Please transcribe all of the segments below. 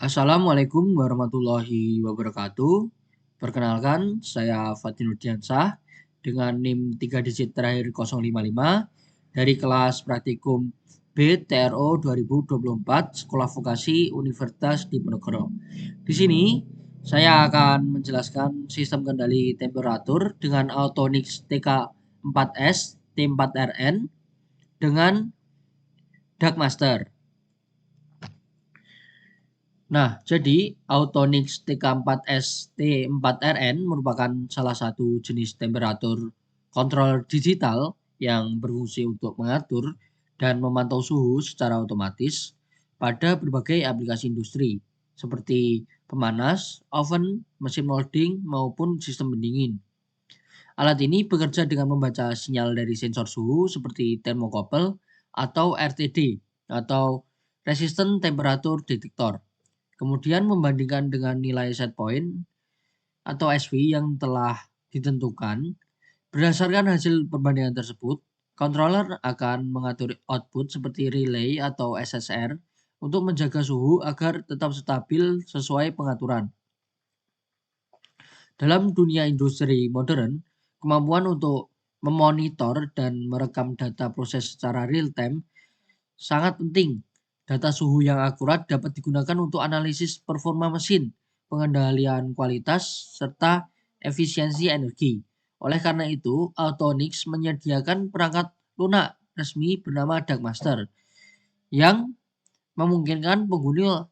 Assalamualaikum warahmatullahi wabarakatuh. Perkenalkan, saya Fatinudiansah dengan NIM 3 digit terakhir 055 dari kelas praktikum B TRO 2024 Sekolah Vokasi Universitas Diponegoro. Di sini saya akan menjelaskan sistem kendali temperatur dengan Autonix TK4S T4RN dengan Darkmaster. Nah, jadi Autonix TK4S T4RN merupakan salah satu jenis temperatur kontrol digital yang berfungsi untuk mengatur dan memantau suhu secara otomatis pada berbagai aplikasi industri seperti pemanas, oven, mesin molding, maupun sistem pendingin. Alat ini bekerja dengan membaca sinyal dari sensor suhu seperti termokopel atau RTD atau Resistant Temperature Detector. Kemudian membandingkan dengan nilai set point atau SV yang telah ditentukan. Berdasarkan hasil perbandingan tersebut, controller akan mengatur output seperti relay atau SSR untuk menjaga suhu agar tetap stabil sesuai pengaturan. Dalam dunia industri modern, kemampuan untuk memonitor dan merekam data proses secara real time sangat penting. Data suhu yang akurat dapat digunakan untuk analisis performa mesin, pengendalian kualitas, serta efisiensi energi. Oleh karena itu, Autonix menyediakan perangkat lunak resmi bernama Darkmaster yang memungkinkan pengguna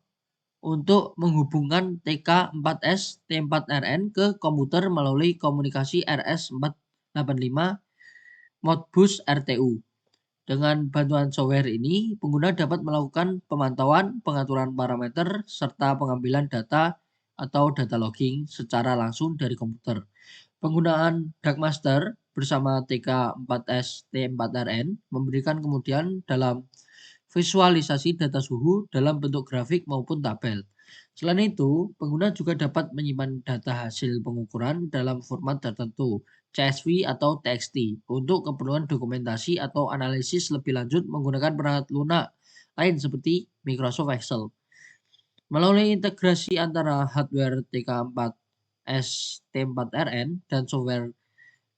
untuk menghubungkan TK4S T4RN ke komputer melalui komunikasi RS485 Modbus RTU. Dengan bantuan software ini, pengguna dapat melakukan pemantauan, pengaturan parameter, serta pengambilan data atau data logging secara langsung dari komputer. Penggunaan Darkmaster bersama TK4S T4RN memberikan kemudian dalam visualisasi data suhu dalam bentuk grafik maupun tabel. Selain itu, pengguna juga dapat menyimpan data hasil pengukuran dalam format tertentu, CSV atau TXT, untuk keperluan dokumentasi atau analisis lebih lanjut menggunakan perangkat lunak lain seperti Microsoft Excel. Melalui integrasi antara hardware TK4S T4RN dan software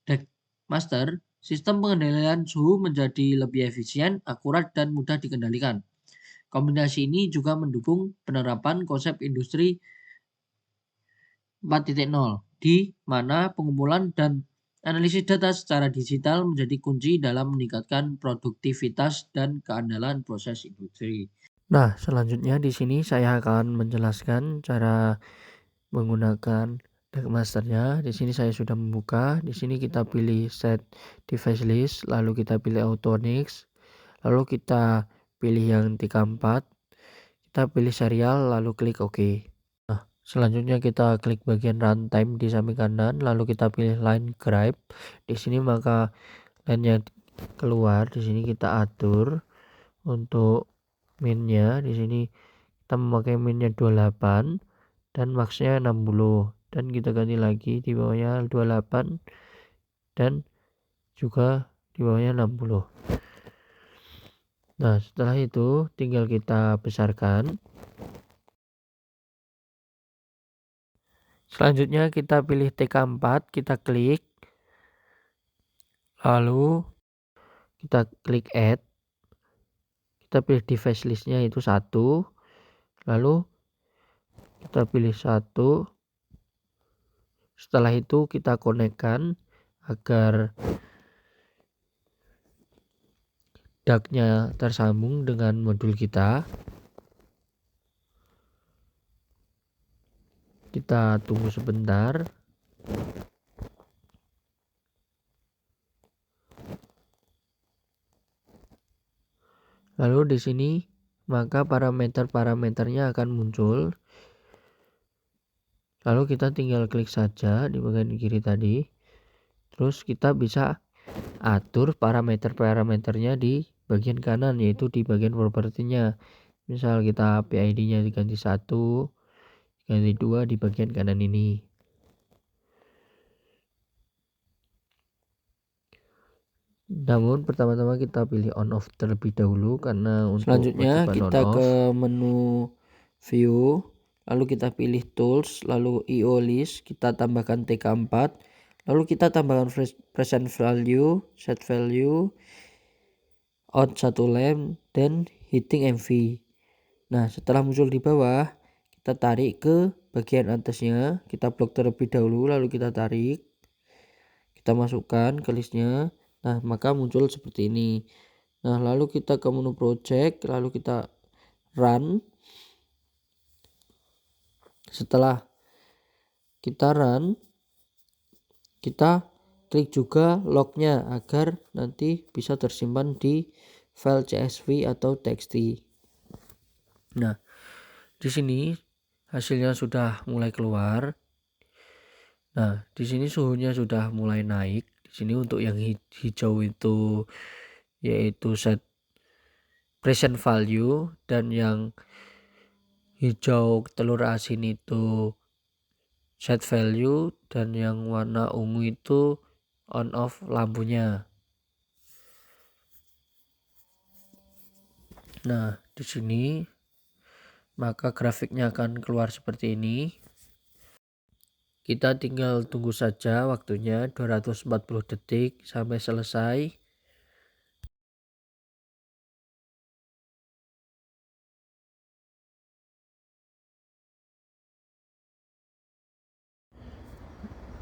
Darkmaster, sistem pengendalian suhu menjadi lebih efisien, akurat, dan mudah dikendalikan. Kombinasi ini juga mendukung penerapan konsep industri 4.0 di mana pengumpulan dan analisis data secara digital menjadi kunci dalam meningkatkan produktivitas dan keandalan proses industri. Nah, selanjutnya di sini saya akan menjelaskan cara menggunakan Darkmaster-nya. Di sini saya sudah membuka. Di sini kita pilih set device list, lalu kita pilih Autonix, lalu kita pilih yang 34. Kita pilih serial, lalu klik OK. Nah, selanjutnya kita klik bagian runtime di samping kanan, lalu kita pilih line grab. Di sini maka line-nya keluar. Di sini kita atur untuk min-nya. Di sini kita memakai min-nya 28 dan max-nya 60, dan kita ganti lagi di bawahnya 28 dan juga di bawahnya 60. Nah, setelah itu tinggal kita besarkan. Selanjutnya kita pilih TK4, kita klik, lalu kita klik add, kita pilih device listnya itu 1, lalu kita pilih 1. Setelah itu kita konekkan agar DAC-nya tersambung dengan modul kita. Kita tunggu sebentar. Lalu di sini maka parameter-parameternya akan muncul. Lalu kita tinggal klik saja di bagian kiri tadi. Terus kita bisa atur parameter-parameternya di bagian kanan, yaitu di bagian propertinya. Misal kita PID-nya diganti 1, diganti 2 di bagian kanan ini. Namun pertama-tama kita pilih on off terlebih dahulu karena untuk Selanjutnya kewajiban kita on off. ke menu view, lalu kita pilih tools, lalu IO list, kita tambahkan TK4, lalu kita tambahkan present value, set value, out 1 lamp, dan heating MV. Nah, setelah muncul di bawah, kita tarik ke bagian atasnya, kita blok terlebih dahulu, lalu kita tarik, kita masukkan ke listnya. Nah, maka muncul seperti ini. Nah, lalu kita ke menu project, lalu kita run. Setelah kita run, kita klik juga lognya agar nanti bisa tersimpan di file CSV atau txt. Nah, di sini hasilnya sudah mulai keluar. Nah, di sini suhunya sudah mulai naik. Di sini untuk yang hijau itu yaitu set present value, dan yang hijau telur asin itu set value, dan yang warna ungu itu on off lampunya. Nah, di sini maka grafiknya akan keluar seperti ini. Kita tinggal tunggu saja waktunya 240 detik sampai selesai.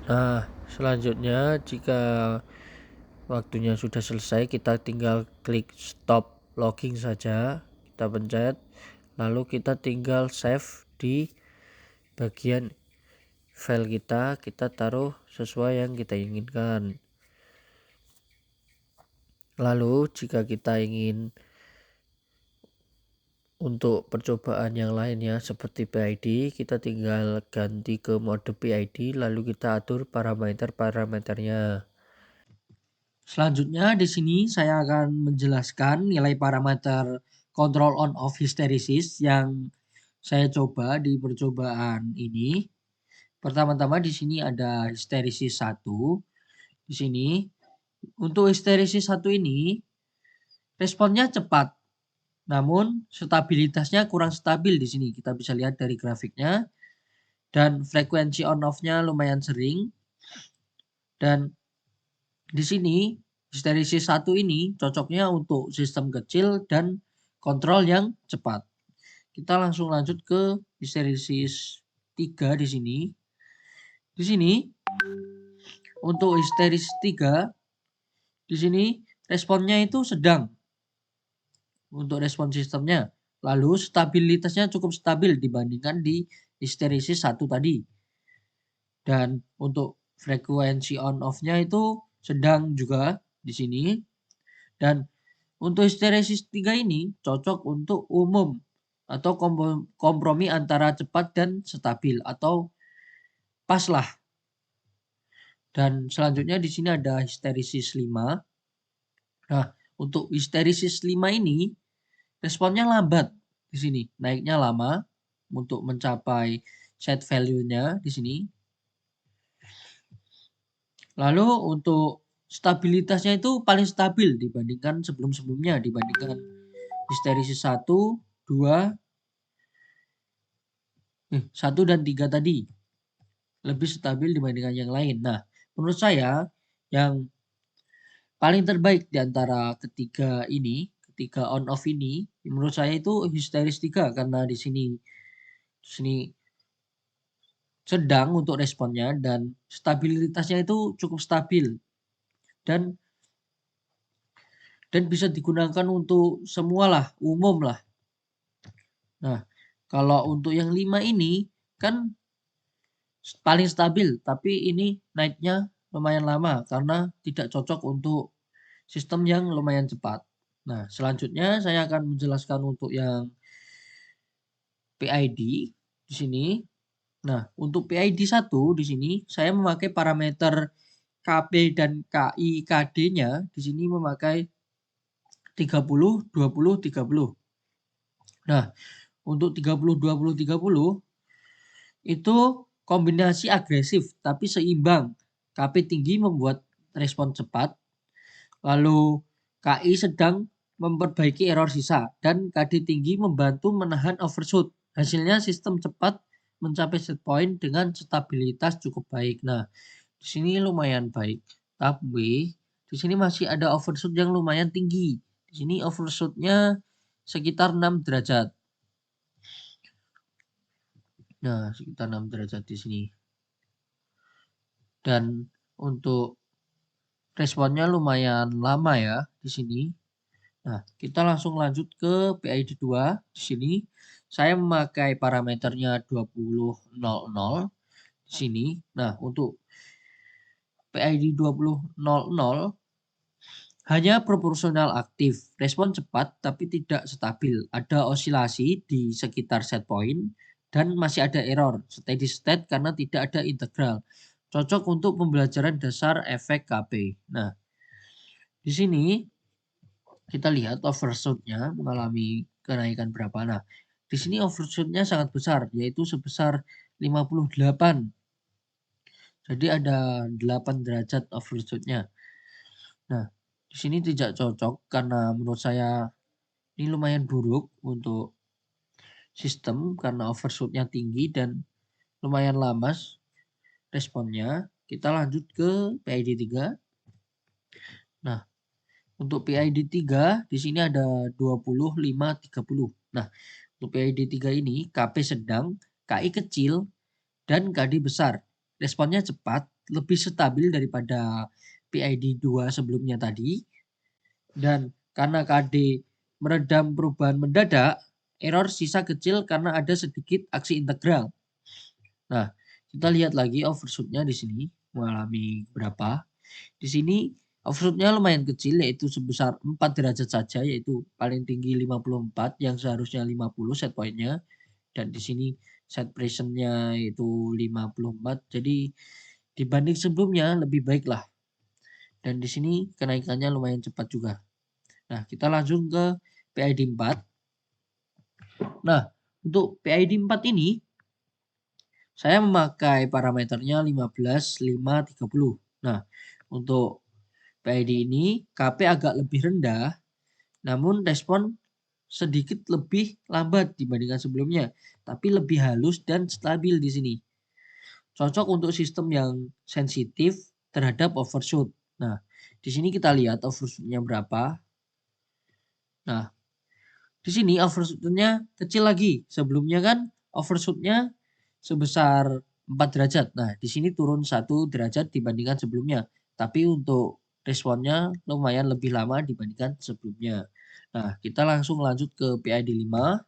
Nah, selanjutnya jika waktunya sudah selesai, kita tinggal klik stop logging saja, kita pencet, lalu kita tinggal save di bagian file kita taruh sesuai yang kita inginkan. Lalu jika kita ingin untuk percobaan yang lainnya seperti PID, kita tinggal ganti ke mode PID, lalu kita atur parameternya. Selanjutnya di sini saya akan menjelaskan nilai parameter control on off hysteresis yang saya coba di percobaan ini. Pertama-tama di sini ada hysteresis 1. Di sini untuk hysteresis 1 ini responnya cepat, namun stabilitasnya kurang stabil di sini. Kita bisa lihat dari grafiknya. Dan frekuensi on off-nya lumayan sering. Dan di sini hysteresis 1 ini cocoknya untuk sistem kecil dan kontrol yang cepat. Kita langsung lanjut ke hysteresis 3 di sini. Di sini untuk hysteresis 3 di sini responnya itu sedang untuk respon sistemnya. Lalu stabilitasnya cukup stabil dibandingkan di hysteresis 1 tadi. Dan untuk frekuensi on off-nya itu sedang juga di sini. Dan untuk hysteresis 3 ini cocok untuk umum atau kompromi antara cepat dan stabil atau pas lah. Dan selanjutnya di sini ada hysteresis 5. Nah, untuk hysteresis 5 ini responnya lambat di sini, naiknya lama untuk mencapai set value-nya di sini. Lalu untuk stabilitasnya itu paling stabil dibandingkan sebelum-sebelumnya, dibandingkan hysteresis 1, 2, 1 dan 3 tadi. Lebih stabil dibandingkan yang lain. Nah, menurut saya yang paling terbaik di antara ketiga on off ini, menurut saya itu hysteresis 3 karena di sini sedang untuk responnya dan stabilitasnya itu cukup stabil dan bisa digunakan untuk semualah, umum lah. Nah, kalau untuk yang 5 ini kan paling stabil, tapi ini naiknya lumayan lama karena tidak cocok untuk sistem yang lumayan cepat. Nah, selanjutnya saya akan menjelaskan untuk yang PID di sini. Nah, untuk PID 1 di sini saya memakai parameter KP dan KI KD-nya di sini memakai 30 20 30. Nah, untuk 30 20 30 itu kombinasi agresif tapi seimbang. KP tinggi membuat respon cepat, lalu KI sedang memperbaiki error sisa, dan KD tinggi membantu menahan overshoot. Hasilnya sistem cepat mencapai set point dengan stabilitas cukup baik. Nah, di sini lumayan baik, tapi di sini masih ada overshoot yang lumayan tinggi. Di sini overshoot-nya sekitar 6 derajat. Nah, sekitar 6 derajat di sini. Dan untuk responnya lumayan lama ya di sini. Nah, kita langsung lanjut ke PID 2. Di sini saya memakai parameternya 20.00 di sini. Nah, untuk PID 20.00 hanya proporsional aktif, respon cepat tapi tidak stabil. Ada osilasi di sekitar set point dan masih ada error steady state karena tidak ada integral. Cocok untuk pembelajaran dasar efek KP. Nah, di sini kita lihat overshoot-nya mengalami kenaikan berapa. Nah, di sini overshoot-nya sangat besar, yaitu sebesar 58. Jadi ada 8 derajat overshoot-nya. Nah, di sini tidak cocok karena menurut saya ini lumayan buruk untuk sistem karena overshoot-nya tinggi dan lumayan lama responnya. Kita lanjut ke PID 3. Nah, untuk PID 3 di sini ada 25-30. Nah, untuk PID 3 ini KP sedang, KI kecil, dan KD besar. Responnya cepat, lebih stabil daripada PID 2 sebelumnya tadi. Dan karena KD meredam perubahan mendadak, error sisa kecil karena ada sedikit aksi integral. Nah, kita lihat lagi overshoot-nya di sini mengalami berapa. Di sini overshoot-nya lumayan kecil, yaitu sebesar 4 derajat saja, yaitu paling tinggi 54 yang seharusnya 50 set point-nya. Dan di sini set pressure-nya itu 54. Jadi dibanding sebelumnya lebih baik lah. Dan di sini kenaikannya lumayan cepat juga. Nah, kita langsung ke PID 4. Nah, untuk PID 4 ini saya memakai parameternya 15, 5, 30. Nah, untuk PID ini KP agak lebih rendah, namun respon sedikit lebih lambat dibandingkan sebelumnya, tapi lebih halus dan stabil di sini. Cocok untuk sistem yang sensitif terhadap overshoot. Nah, di sini kita lihat overshoot-nya berapa. Nah, di sini overshoot-nya kecil lagi. Sebelumnya kan overshoot-nya sebesar 4 derajat. Nah, di sini turun 1 derajat dibandingkan sebelumnya. Tapi untuk responnya lumayan lebih lama dibandingkan sebelumnya. Nah, kita langsung lanjut ke PID 5.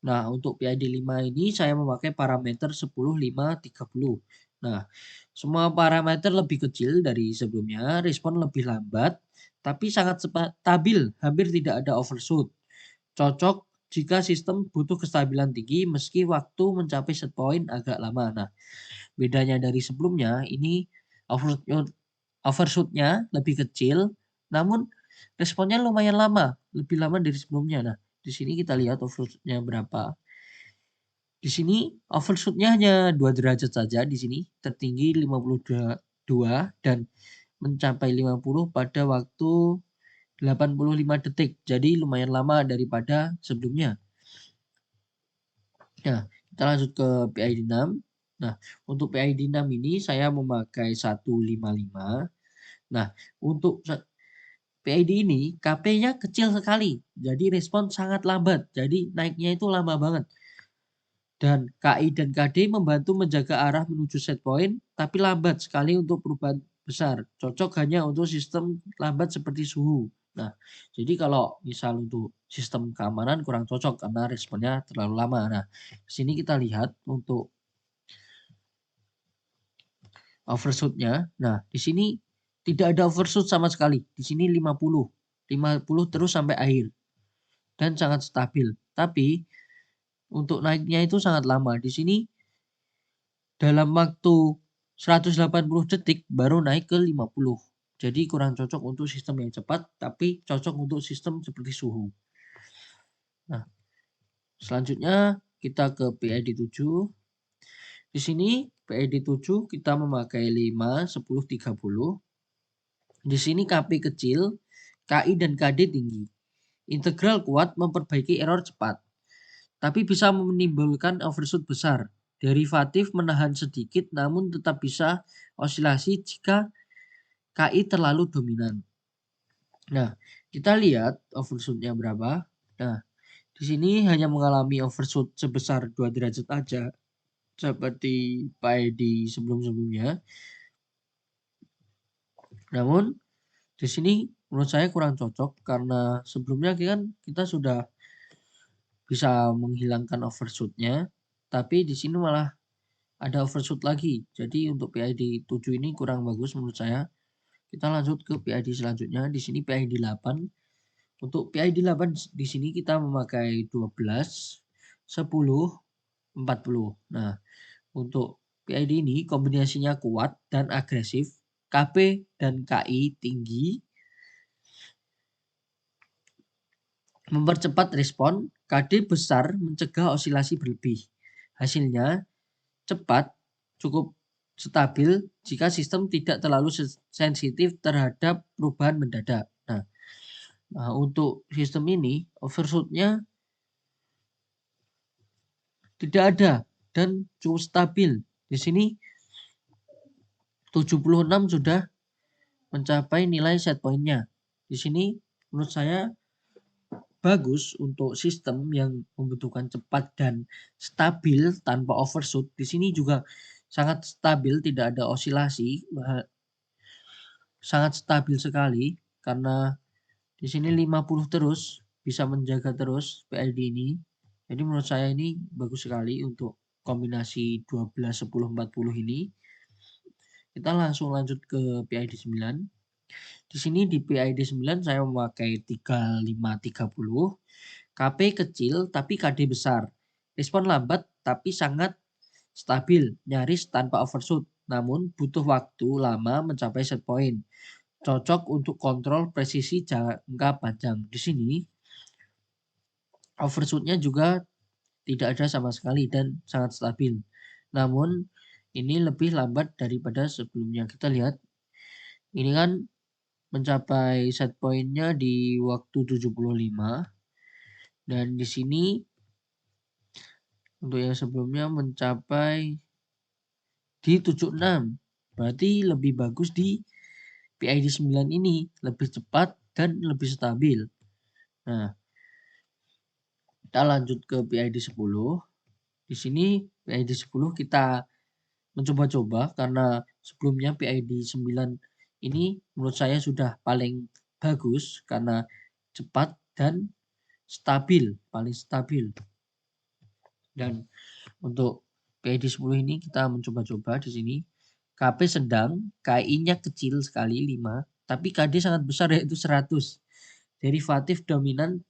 Nah, untuk PID 5 ini saya memakai parameter 10, 5, 30. Nah, semua parameter lebih kecil dari sebelumnya, respon lebih lambat, tapi sangat stabil, hampir tidak ada overshoot. Cocok jika sistem butuh kestabilan tinggi meski waktu mencapai set point agak lama. Nah, bedanya dari sebelumnya ini overshoot-nya lebih kecil, namun responnya lumayan lama, lebih lama dari sebelumnya. Nah, di sini kita lihat overshoot-nya berapa. Di sini overshoot-nya hanya 2 derajat saja di sini, tertinggi 52 dan mencapai 50 pada waktu 85 detik. Jadi lumayan lama daripada sebelumnya. Nah, kita lanjut ke PID 6. Nah, untuk PID 6 ini saya memakai 155. Nah, untuk PID ini KP-nya kecil sekali, jadi respon sangat lambat. Jadi naiknya itu lama banget. Dan KI dan KD membantu menjaga arah menuju set point, tapi lambat sekali untuk perubahan besar. Cocok hanya untuk sistem lambat seperti suhu. Nah, jadi kalau misal untuk sistem keamanan kurang cocok karena responnya terlalu lama. Nah, di sini kita lihat untuk overshoot-nya. Nah, di sini tidak ada overshoot sama sekali. Di sini 50. 50 terus sampai akhir. Dan sangat stabil. Tapi untuk naiknya itu sangat lama. Di sini dalam waktu 180 detik baru naik ke 50. Jadi kurang cocok untuk sistem yang cepat, tapi cocok untuk sistem seperti suhu. Nah, selanjutnya kita ke PID 7. Di sini PID 7 kita memakai 5, 10, 30. Di sini KP kecil, KI dan KD tinggi. Integral kuat memperbaiki error cepat, tapi bisa menimbulkan overshoot besar. derivatif menahan sedikit namun tetap bisa osilasi jika KI terlalu dominan. Nah, kita lihat overshoot-nya berapa. Nah, di sini hanya mengalami overshoot sebesar 2 derajat aja, seperti PID sebelum-sebelumnya. Namun, di sini menurut saya kurang cocok karena sebelumnya kan kita sudah bisa menghilangkan overshoot-nya, tapi di sini malah ada overshoot lagi. Jadi untuk PID 7 ini kurang bagus menurut saya. Kita lanjut ke PID selanjutnya. Di sini PID 8. Untuk PID 8 di sini kita memakai 12, 10, 40. Nah, untuk PID ini kombinasinya kuat dan agresif, KP dan KI tinggi, mempercepat respon, KD besar mencegah osilasi berlebih. Hasilnya cepat, cukup stabil jika sistem tidak terlalu sensitif terhadap perubahan mendadak. Nah, untuk sistem ini overshoot-nya tidak ada dan cukup stabil. Di sini 76 sudah mencapai nilai set point-nya. Di sini menurut saya bagus untuk sistem yang membutuhkan cepat dan stabil tanpa overshoot. Di sini juga sangat stabil, tidak ada osilasi, sangat stabil sekali karena di sini 50 terus, bisa menjaga terus PLD ini. Jadi menurut saya ini bagus sekali untuk kombinasi 12, 10, 40 ini. Kita langsung lanjut ke PID 9. Di sini di PID 9 saya memakai 3530. KP kecil tapi KD besar. Respon lambat tapi sangat stabil, nyaris tanpa overshoot. Namun butuh waktu lama mencapai set point. Cocok untuk kontrol presisi jangka panjang. Di sini overshoot-nya juga tidak ada sama sekali dan sangat stabil. Namun ini lebih lambat daripada sebelumnya. Kita lihat ini kan mencapai set point-nya di waktu 75 dan di sini untuk yang sebelumnya mencapai di 76. Berarti lebih bagus di PID 9 ini, lebih cepat dan lebih stabil. Nah, kita lanjut ke PID 10. Di sini PID 10 kita mencoba-coba karena sebelumnya PID 9 ini menurut saya sudah paling bagus karena cepat dan stabil, paling stabil. Dan untuk PID 10 ini kita mencoba-coba di sini. KP sedang, KI-nya kecil sekali 5, tapi KD sangat besar yaitu 100. Derivatif dominan,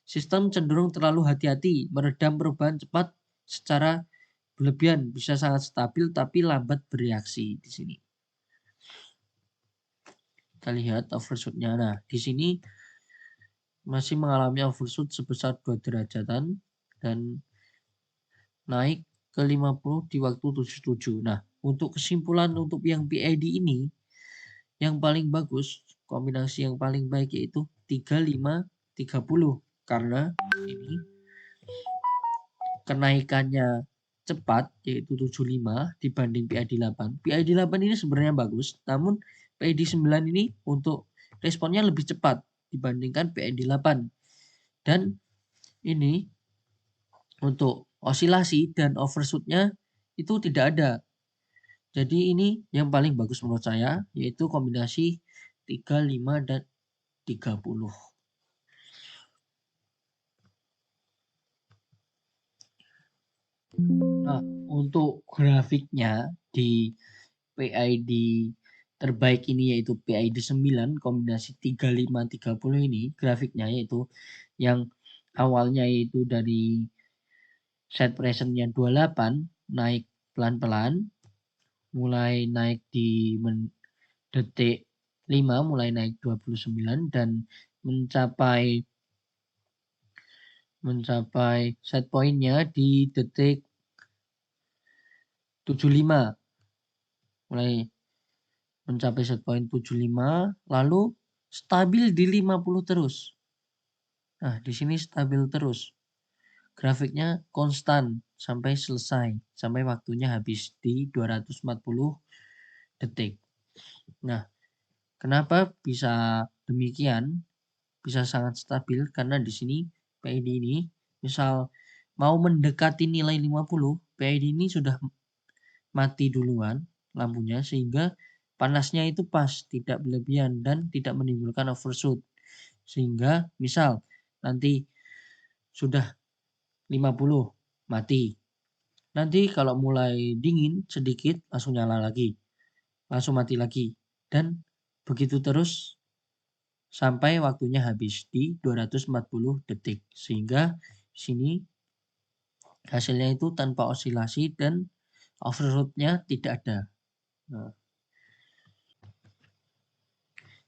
sistem cenderung terlalu hati-hati, meredam perubahan cepat secara berlebihan, bisa sangat stabil tapi lambat bereaksi di sini. Kita lihat overshoot-nya. Nah, di sini masih mengalami overshoot sebesar 2 derajatan dan naik ke 50 di waktu 77. Nah, untuk kesimpulan untuk yang PID ini, yang paling bagus, kombinasi yang paling baik yaitu 35-30. Karena ini kenaikannya cepat yaitu 75 dibanding PID 8. PID 8 ini sebenarnya bagus, namun PID 9 ini untuk responnya lebih cepat dibandingkan PID 8. Dan ini untuk osilasi dan overshoot-nya itu tidak ada. Jadi ini yang paling bagus menurut saya yaitu kombinasi 35 dan 30. Nah, untuk grafiknya di PID terbaik ini yaitu PID 9 kombinasi 35-30 ini grafiknya yaitu yang awalnya itu dari set presentnya 28 naik pelan-pelan mulai naik di detik 5 mulai naik 29 dan mencapai set point-nya di detik 75 mulai mencapai set point 75 lalu stabil di 50 terus. Nah, di sini stabil terus. grafiknya konstan sampai selesai, sampai waktunya habis di 240 detik. Nah, kenapa bisa demikian, bisa sangat stabil? Karena di sini PID ini misal mau mendekati nilai 50, PID ini sudah mati duluan lampunya sehingga panasnya itu pas, tidak berlebihan dan tidak menimbulkan overshoot. Sehingga misal nanti sudah 50 mati. Nanti kalau mulai dingin sedikit langsung nyala lagi, langsung mati lagi dan begitu terus sampai waktunya habis di 240 detik. Sehingga sini hasilnya itu tanpa osilasi dan overshoot-nya tidak ada. Nah,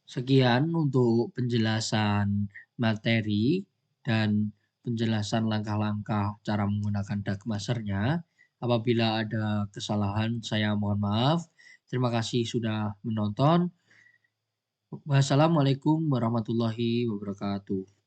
sekian untuk penjelasan materi dan penjelasan langkah-langkah cara menggunakan Darkmaster-nya. Apabila ada kesalahan, saya mohon maaf. Terima kasih sudah menonton. Wassalamualaikum warahmatullahi wabarakatuh.